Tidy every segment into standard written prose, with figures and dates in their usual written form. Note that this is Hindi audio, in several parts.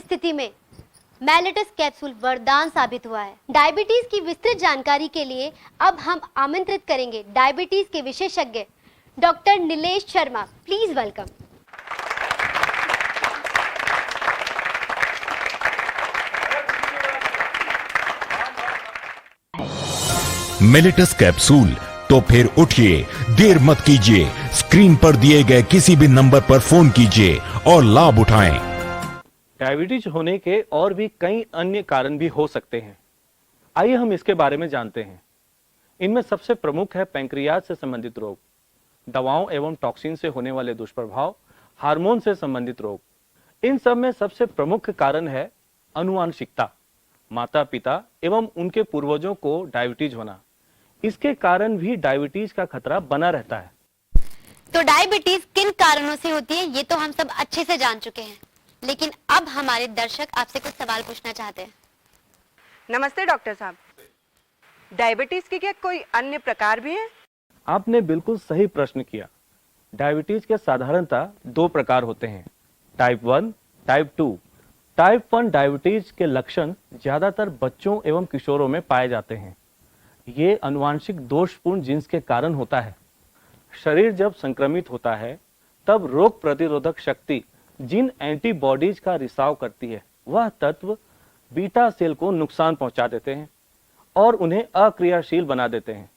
स्थिति में मेलिटस कैप्सूल वरदान साबित हुआ है। डायबिटीज की विस्तृत जानकारी के लिए अब हम आमंत्रित करेंगे डायबिटीज के विशेषज्ञ doctor Nilesh Sharma. Please welcome. Mellitus capsule तो फिर उठिए, देर मत कीजिए, स्क्रीन पर दिए गए किसी भी नंबर पर फोन कीजिए और लाभ उठाएं। डायबिटीज होने के और भी कई अन्य कारण भी हो सकते हैं। आइए हम इसके बारे में जानते हैं। इनमें सबसे प्रमुख है पैंक्रियाज से संबंधित रोग, दवाओं एवं टॉक्सिन से होने वाले दुष्प्रभाव, हार्मोन से संबंधित रोग। इन सब में सबसे प्रमुख कारण है आनुवांशिकता, माता पिता एवं उनके पूर्वजों को डायबिटीज होना। इसके कारण भी डायबिटीज का खतरा बना रहता है। तो डायबिटीज किन कारणों से होती है ये तो हम सब अच्छे से जान चुके हैं, लेकिन अब हमारे दर्शक आपसे कुछ सवाल पूछना चाहते हैं। नमस्ते डॉक्टर साहब, डायबिटीज के क्या कोई अन्य प्रकार भी हैं? आपने बिल्कुल सही प्रश्न किया। डायबिटीज के साधारणतः दो प्रकार होते हैं, टाइप 1, टाइप 2। टाइप 1 डायबिटीज के लक्षण ज्यादातर बच्चों एवं किशोरों में पाए जाते हैं। ये अनुवांशिक दोषपूर्ण जीन्स के कारण होता है। शरीर जब संक्रमित होता है तब रोग प्रतिरोधक शक्ति जिन एंटीबॉडीज का रिसाव करती है वह तत्व बीटा सेल को नुकसान पहुंचा देते हैं और उन्हें अक्रियाशील बना देते हैं,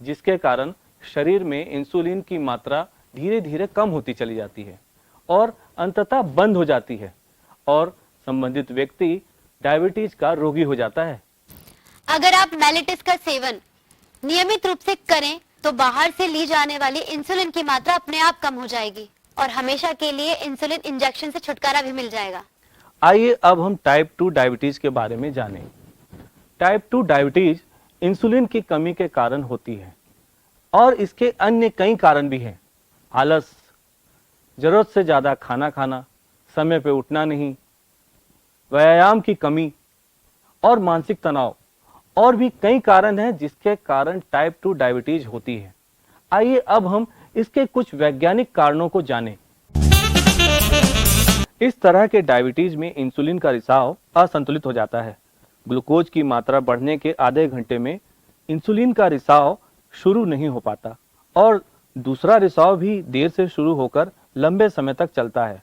जिसके कारण शरीर में इंसुलिन की मात्रा धीरे धीरे कम होती चली जाती है और अंततः बंद हो जाती है और संबंधित व्यक्ति डायबिटीज का रोगी हो जाता है। अगर आप मेलिटस का सेवन नियमित रूप से करें तो बाहर से ली जाने वाली इंसुलिन की मात्रा अपने आप कम हो जाएगी और हमेशा के लिए इंसुलिन इंजेक्शन से छुटकारा भी मिल जाएगा। आइए अब हम टाइप 2 डायबिटीज के बारे में जानें। टाइप 2 डायबिटीज इंसुलिन की कमी के कारण होती है और इसके अन्य कई कारण भी हैं। आलस, जरूरत से ज्यादा खाना खाना, समय पे उठना नहीं, व्यायाम की कमी और मानसिक तनाव और भी कई कारण हैं जिसके कारण टाइप 2 डायबिटीज होती है। आइए अब हम इसके कुछ वैज्ञानिक कारणों को जानें। इस तरह के डायबिटीज में इंसुलिन का रिसाव असंतुलित हो जाता है। ग्लूकोज की मात्रा बढ़ने के आधे घंटे में इंसुलिन का रिसाव शुरू नहीं हो पाता और दूसरा रिसाव भी देर से शुरू होकर लंबे समय तक चलता है।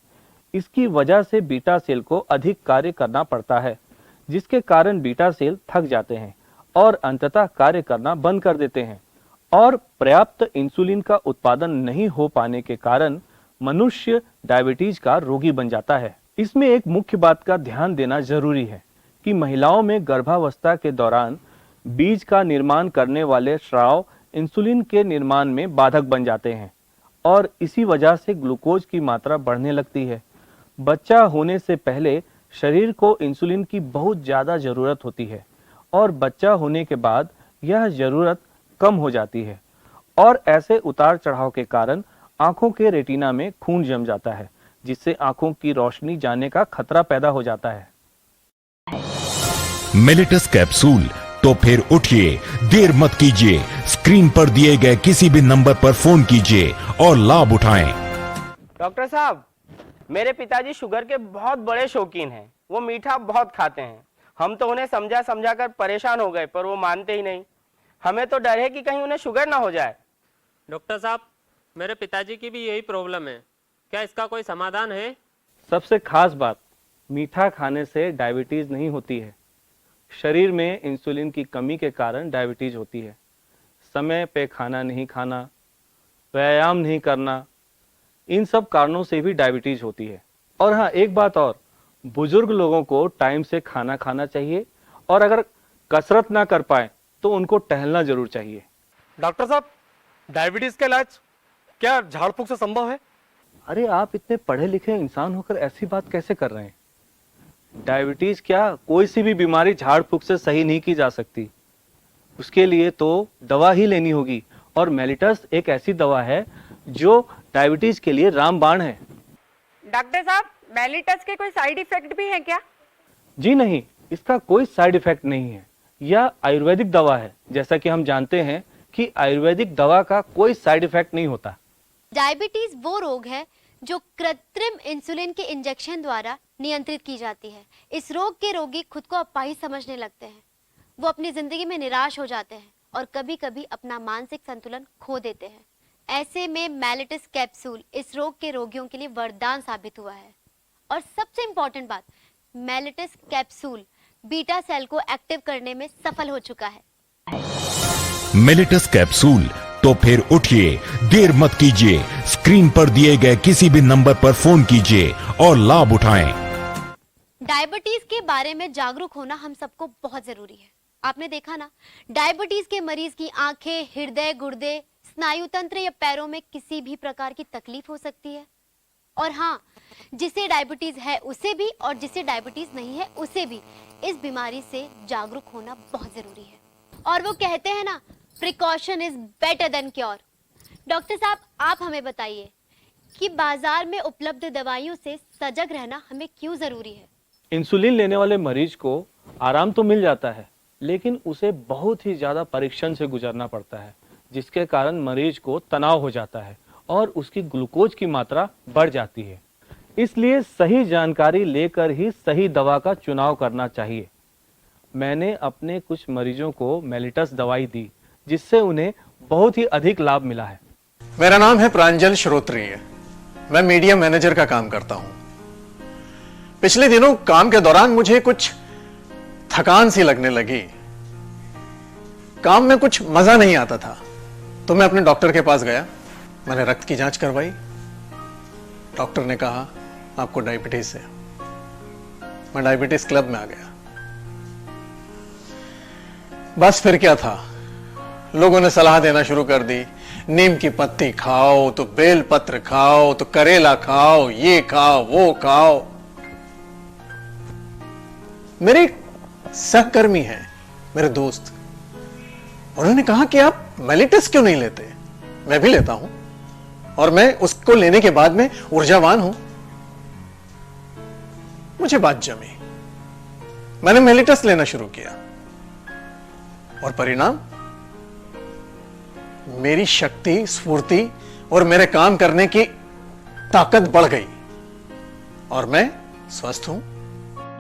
इसकी वजह से बीटा सेल को अधिक कार्य करना पड़ता है, जिसके कारण बीटा सेल थक जाते हैं और अंततः कार्य करना बंद कर देते हैं और पर्याप्त इंसुलिन का उत्पादन नहीं हो पाने के कारण मनुष्य डायबिटीज का रोगी बन जाता है। इसमें एक मुख्य बात का ध्यान देना जरूरी है कि महिलाओं में गर्भावस्था के दौरान बीज का निर्माण करने वाले स्राव इंसुलिन के निर्माण में बाधक बन जाते हैं और इसी वजह से ग्लूकोज की मात्रा बढ़ने लगती है। बच्चा होने से पहले शरीर को इंसुलिन की बहुत ज्यादा जरूरत होती है और बच्चा होने के बाद यह जरूरत कम हो जाती है और ऐसे उतार चढ़ाव के कारण आंखों के रेटिना में खून जम जाता है, जिससे आंखों की रोशनी जाने का खतरा पैदा हो जाता है। मेलिटस कैप्सूल तो फिर उठिए, देर मत कीजिए, स्क्रीन पर दिए गए किसी भी नंबर पर फोन कीजिए और लाभ उठाएं। डॉक्टर साहब, मेरे पिताजी शुगर के बहुत बड़े शौकीन हैं। वो मीठा बहुत खाते हैं। हम तो उन्हें समझा समझा कर परेशान हो गए, पर वो मानते ही नहीं। हमें तो डर है कि कहीं उन्हें शुगर ना हो जाए। डॉक्टर साहब, मेरे पिताजी की भी यही प्रॉब्लम है। क्या इसका कोई समाधान है? सबसे खास बात, मीठा खाने से डायबिटीज नहीं होती है। शरीर में इंसुलिन की कमी के कारण डायबिटीज होती है। समय पे खाना नहीं खाना, व्यायाम नहीं करना, इन सब कारणों से भी डायबिटीज होती है। और हाँ, एक बात और, बुजुर्ग लोगों को टाइम से खाना खाना चाहिए और अगर कसरत ना कर पाए तो उनको टहलना जरूर चाहिए। डॉक्टर साहब, डायबिटीज का इलाज क्या झाड़ फूक से संभव है? अरे आप इतने पढ़े लिखे इंसान होकर ऐसी बात कैसे कर रहे हैं? डायबिटीज क्या, कोई सी भी बीमारी झाड़ फूक से सही नहीं की जा सकती। उसके लिए तो दवा ही लेनी होगी और मेलिटस एक ऐसी दवा है जो डायबिटीज के लिए रामबाण है। डॉक्टर साहब, मेलिटस के कोई साइड इफेक्ट भी हैं क्या? जी नहीं, इसका कोई साइड इफेक्ट नहीं है। यह आयुर्वेदिक दवा है। जैसा कि हम जानते हैं कि आयुर्वेदिक दवा का कोई साइड इफेक्ट नहीं होता। डायबिटीज वो रोग है जो कृत्रिम इंसुलिन के इंजेक्शन द्वारा नियंत्रित की जाती है। इस रोग के रोगी खुद को अपाहिज समझने लगते हैं, वो अपनी जिंदगी में निराश हो जाते हैं और कभी कभी अपना मानसिक संतुलन खो देते हैं। ऐसे में मेलिटस कैप्सूल इस रोग के रोगियों के लिए वरदान साबित हुआ है। और सबसे इंपॉर्टेंट बात, मेलिटस कैप्सूल बीटा सेल को एक्टिव करने में सफल हो चुका है। मेलिटस कैप्सूल, तो फिर उठिए, देर मत कीजिए, स्क्रीन पर दिए गए किसी भी नंबर पर फोन कीजिए और लाभ उठाएं। डायबिटीज के बारे में जागरूक होना हम सबको बहुत जरूरी है। आपने देखा ना, डायबिटीज के मरीज की आंखें, हृदय, गुर्दे, स्नायु तंत्र या पैरों में किसी भी प्रकार की तकलीफ हो सकती है। और हाँ, जिसे डायबिटीज है उसे भी और जिसे डायबिटीज नहीं है उसे भी इस बीमारी से जागरूक होना बहुत जरूरी है। और वो कहते हैं ना, precaution is better than cure. Doctor साहब, आप हमें बताइए कि बाजार में उपलब्ध दवाइयों से सजग रहना हमें क्यों जरूरी है? इंसुलिन लेने वाले मरीज को आराम तो मिल जाता है, लेकिन उसे बहुत ही ज्यादा परीक्षण से गुजरना पड़ता है, जिसके कारण मरीज को तनाव हो जाता है और उसकी ग्लूकोज की मात्रा बढ़ जाती है। इसलिए सही जानकारी लेकर ही सही दवा का चुनाव करना चाहिए। मैंने अपने कुछ मरीजों को मेलिटस दवाई दी, जिससे उन्हें बहुत ही अधिक लाभ मिला है। मेरा नाम है प्रांजल श्रोत्रिय, मैं मीडिया मैनेजर का काम करता हूं। पिछले दिनों काम के दौरान मुझे कुछ थकान सी लगने लगी, काम में कुछ मजा नहीं आता था, तो मैं अपने डॉक्टर के पास गया। मैंने रक्त की जांच करवाई। डॉक्टर ने कहा आपको डायबिटीज है। मैं डायबिटीज क्लब में आ गया। बस फिर क्या था, लोगों ने सलाह देना शुरू कर दी, नीम की पत्ती खाओ तो बेल पत्र खाओ तो करेला खाओ, ये खाओ वो खाओ। मेरे सहकर्मी हैं, मेरे दोस्त, उन्होंने कहा कि आप मेलिटस क्यों नहीं लेते? मैं भी लेता हूं और मैं उसको लेने के बाद में ऊर्जावान हूं। मुझे बात जमी, मैंने मेलिटस लेना शुरू किया और परिणाम, मेरी शक्ति, स्फूर्ति और मेरे काम करने की ताकत बढ़ गई और मैं स्वस्थ हूं।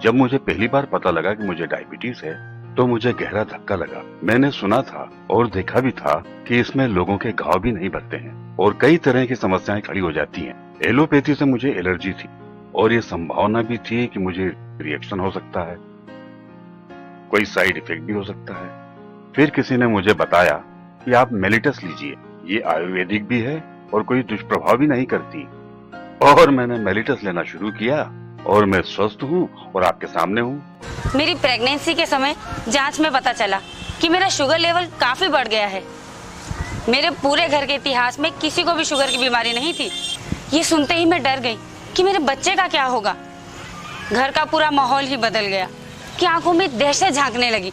जब मुझे पहली बार पता लगा कि मुझे डायबिटीज है, तो मुझे गहरा धक्का लगा। मैंने सुना था और देखा भी था कि इसमें लोगों के घाव भी नहीं भरते हैं और कई तरह की समस्याएं खड़ी हो जाती हैं। एलोपैथी से मुझे एलर्जी थी और ये संभावना भी थी कि मुझे रिएक्शन हो सकता है, कोई साइड इफेक्ट भी हो सकता है। फिर किसी ने मुझे बताया कि आप मेलिटस लीजिए, ये आयुर्वेदिक भी है और कोई दुष्प्रभाव भी नहीं करती। और मैंने मेलिटस लेना शुरू किया और मैं स्वस्थ हूँ और आपके सामने हूँ। मेरी प्रेगनेंसी के समय जांच में पता चला कि मेरा शुगर लेवल काफी बढ़ गया है। मेरे पूरे घर के इतिहास में किसी को भी शुगर की बीमारी नहीं थी। ये सुनते ही मैं डर गई कि मेरे बच्चे का क्या होगा। घर का पूरा माहौल ही बदल गया कि आंखों में दहशत झांकने लगी।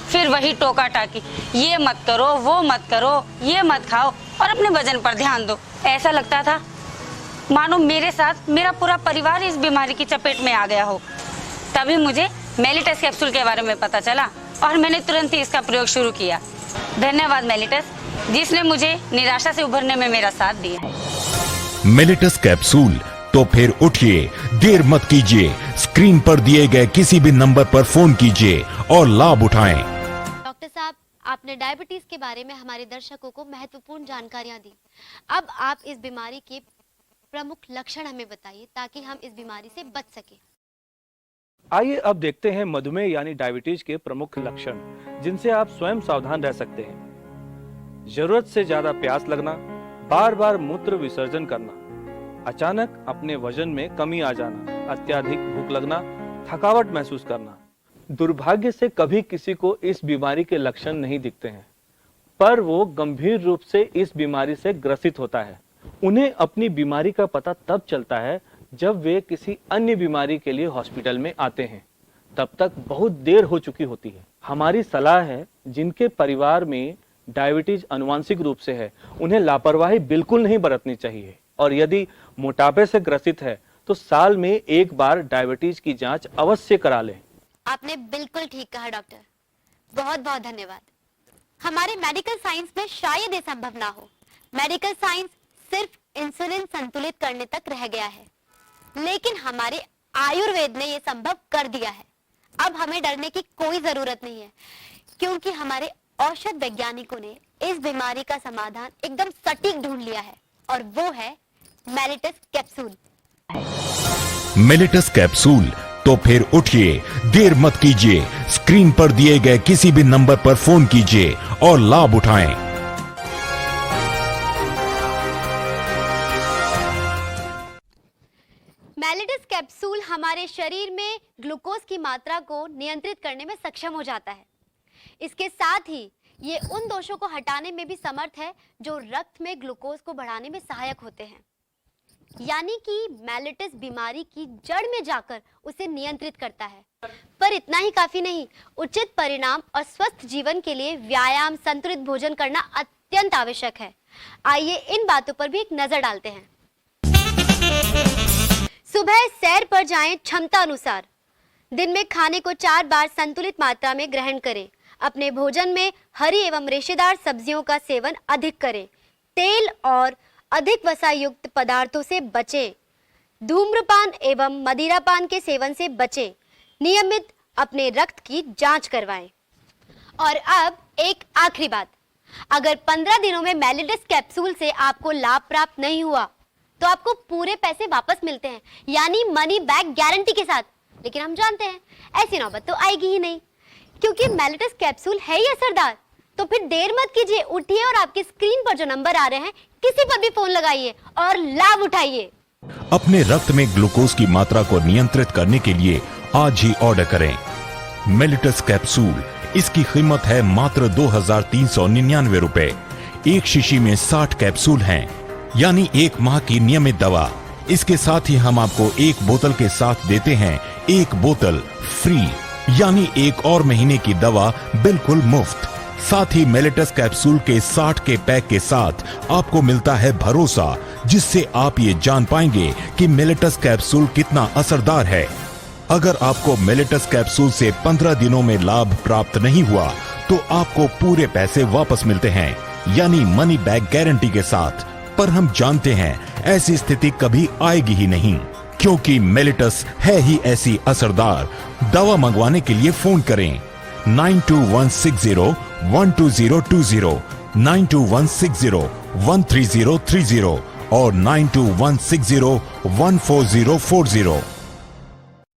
फिर वही टोका टाकी, ये मत करो, वो मत करो, ये मत खाओ और अपने वजन पर ध्यान दो। ऐसा लगता था मानो मेरे साथ मेरा पूरा परिवार इस बीमारी की चपेट में आ गया हो। तभी मुझे मेलिटस कैप्सूल के बारे में पता चला और मैंने तुरंत ही इसका प्रयोग शुरू किया। धन्यवाद मेलिटस, जिसने मुझे निराशा से उभरने में मेरा साथ दिया। मेलिटस कैप्सूल, तो फिर उठिए, देर मत कीजिए, स्क्रीन पर दिए गए किसी भी नंबर पर फोन कीजिए और लाभ उठाएं। डॉक्टर साहब, आपने डायबिटीज के बारे में हमारे दर्शकों को महत्वपूर्ण जानकारियां दी। अब आप इस बीमारी के प्रमुख लक्षण हमें बताइए ताकि हम इस बीमारी से बच सकें। आइए अब देखते हैं मधुमेह यानी डायबिटीज के प्रमुख लक्षण, जिनसे आप स्वयं सावधान रह सकते हैं। जरूरत से ज्यादा प्यास लगना, बार बार मूत्र विसर्जन करना, अचानक अपने वजन में कमी आ जाना, अत्यधिक भूख लगना, थकावट महसूस करना। दुर्भाग्य से कभी किसी को इस बीमारी के लक्षण नहीं दिखते हैं, पर वो गंभीर रूप से इस बीमारी से ग्रसित होता है। उन्हें अपनी बीमारी का पता तब चलता है जब वे किसी अन्य बीमारी के लिए हॉस्पिटल में आते हैं। तब तक बहुत देर हो चुकी होती है। हमारी सलाह है, जिनके परिवार में डायबिटीज आनुवंशिक रूप से है, उन्हें लापरवाही बिल्कुल नहीं बरतनी चाहिए और यदि मोटापे से ग्रसित है तो साल में एक बार डायबिटीज की जांच अवश्य करा लें। आपने बिल्कुल ठीक कहा डॉक्टर, बहुत बहुत धन्यवाद। हमारे मेडिकल साइंस में शायद ये संभव ना हो। मेडिकल साइंस सिर्फ इंसुलिन संतुलित करने तक रह गया है, लेकिन हमारे आयुर्वेद ने ये संभव कर दिया है। अब हमें डरने की कोई जरूरत नहीं है, क्योंकि हमारे औषध वैज्ञानिकों ने इस बीमारी का समाधान एकदम सटीक ढूंढ लिया है, और वो है मेलिटस कैप्सूल। Mellitus capsule. तो फिर उठिए, देर मत कीजिए, स्क्रीन पर दिए गए किसी भी नंबर पर फोन कीजिए और लाभ उठाएं। मेलिटस कैप्सूल हमारे शरीर में ग्लूकोज की मात्रा को नियंत्रित करने में सक्षम हो जाता है। इसके साथ ही ये उन दोषों को हटाने में भी समर्थ है जो रक्त में ग्लूकोज को बढ़ाने में सहायक होते हैं। यानी कि मेलिटस बीमारी की जड़ में जाकर उसे नियंत्रित करता है। पर इतना ही काफी नहीं, उचित परिणाम और स्वस्थ जीवन के लिए व्यायाम, संतुलित भोजन करना अत्यंत आवश्यक है। आइए इन बातों पर भी एक नजर डालते हैं। सुबह सैर पर जाएं क्षमता अनुसार। दिन में खाने को 4 बार संतुलित मात्रा में ग्रहण करें। अपने भोजन में हरी एवं रेशेदार सब्जियों का सेवन अधिक करें। तेल और अधिक वसा युक्त पदार्थों से बचें। धूम्रपान एवं मदिरापान के सेवन से बचें। नियमित अपने रक्त की जांच करवाएं। और अब एक आखिरी बात, अगर 15 दिनों में मेलिटस कैप्सूल से आपको लाभ प्राप्त नहीं हुआ तो आपको पूरे पैसे वापस मिलते हैं, यानी मनी बैक गारंटी के साथ। लेकिन हम जानते हैं ऐसी नौबत तो आएगी ही नहीं, क्योंकि मेलिटस कैप्सूल है ही असरदार। तो फिर देर मत कीजिए, उठिए और आपकी स्क्रीन पर जो नंबर आ रहे हैं किसी पर भी फोन लगाइए और लाभ उठाइए। अपने रक्त में ग्लूकोज की मात्रा को नियंत्रित करने के लिए आज ही ऑर्डर करें मेलिटस कैप्सूल। इसकी कीमत है मात्र 2399 रुपए। एक शीशी में 60 कैप्सूल हैं, यानी 1 माह की नियमित दवा। इसके साथ ही हम आपको 1 बोतल के साथ देते हैं 1 बोतल फ्री, यानी 1 और महीने की दवा बिल्कुल मुफ्त। साथ ही मेलिटस कैप्सूल के 60 के पैक के साथ आपको मिलता है भरोसा, जिससे आप ये जान पाएंगे कि मेलिटस कैप्सूल कितना असरदार है। अगर आपको मेलिटस कैप्सूल से 15 दिनों में लाभ प्राप्त नहीं हुआ तो आपको पूरे पैसे वापस मिलते हैं, यानी मनी बैक गारंटी के साथ। पर हम जानते हैं ऐसी स्थिति कभी आएगी ही नहीं, क्योंकि मेलिटस है ही ऐसी असरदार। दवा मंगवाने के लिए फोन करें 9216012020, 9216013030 और 9216014040।